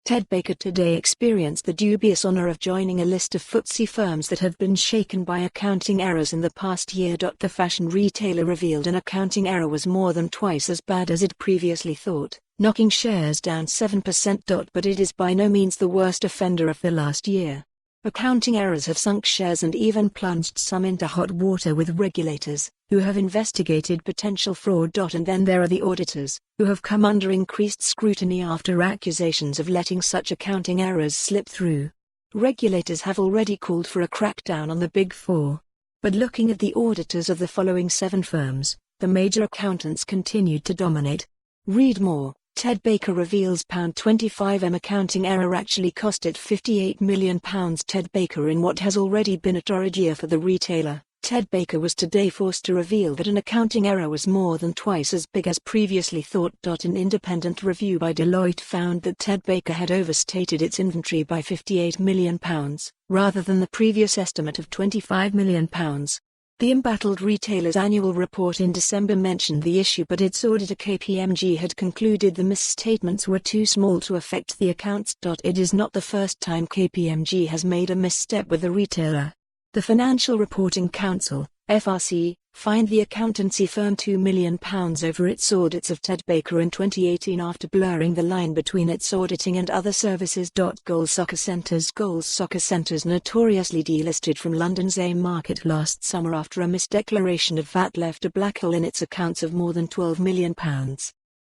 Ted Baker today experienced the dubious honor of joining a list of FTSE firms that have been shaken by accounting errors in the past year. The fashion retailer revealed an accounting error was more than twice as bad as it previously thought, knocking shares down 7%. But it is by no means the worst offender of the last year. Accounting errors have sunk shares and even plunged some into hot water with regulators, who have investigated potential fraud. And then there are the auditors, who have come under increased scrutiny after accusations of letting such accounting errors slip through. Regulators have already called for a crackdown on the Big Four. But looking at the auditors of the following 7 firms, the major accountants continued to dominate. Read more. Ted Baker reveals £25M accounting error actually cost it £58 million. Ted Baker. In what has already been a torrid year for the retailer, Ted Baker was today forced to reveal that an accounting error was more than twice as big as previously thought. An independent review by Deloitte found that Ted Baker had overstated its inventory by £58 million, rather than the previous estimate of £25 million. The embattled retailer's annual report in December mentioned the issue, but its auditor KPMG had concluded the misstatements were too small to affect the accounts. It is not the first time KPMG has made a misstep with the retailer. The Financial Reporting Council, FRC, fined the accountancy firm £2 million over its audits of Ted Baker in 2018 after blurring the line between its auditing and other services.Goals Soccer CentresGoals Soccer Centres notoriously delisted from London's AIM market last summer after a misdeclaration of VAT left a blackhole in its accounts of more than £12 million.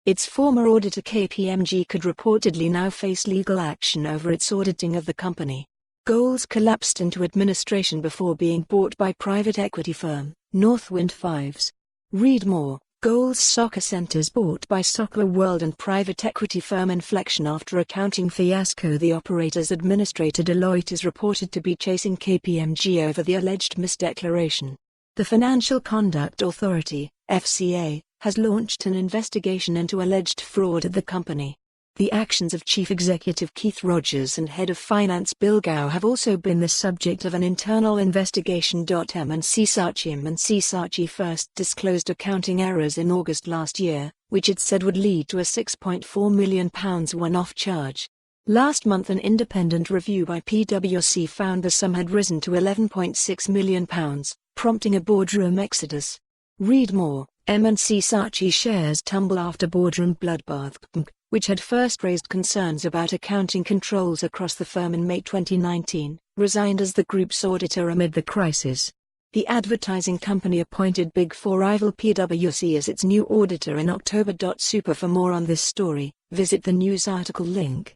Its former auditor KPMG could reportedly now face legal action over its auditing of the company. Goals collapsed into administration before being bought by private equity firm Northwind Fives. Read more. Goals Soccer Centres bought by Soccer World and private equity firm Inflection after accounting fiasco. The operator's administrator Deloitte is reported to be chasing KPMG over the alleged misdeclaration. The Financial Conduct Authority, FCA, has launched an investigation into alleged fraud at the company. The actions of Chief Executive Keith Rogers and Head of Finance Bill Gow have also been the subject of an internal investigation. M&C Saatchi first disclosed accounting errors in August last year, which it said would lead to a £6.4 million one-off charge. Last month an independent review by PwC found the sum had risen to £11.6 million, prompting a boardroom exodus. Read more. M&C Saatchi shares tumble after boardroom bloodbath, which had first raised concerns about accounting controls across the firm in May 2019, resigned as the group's auditor amid the crisis. The advertising company appointed Big Four rival PwC as its new auditor in October. Super. For more on this story, visit the news article link.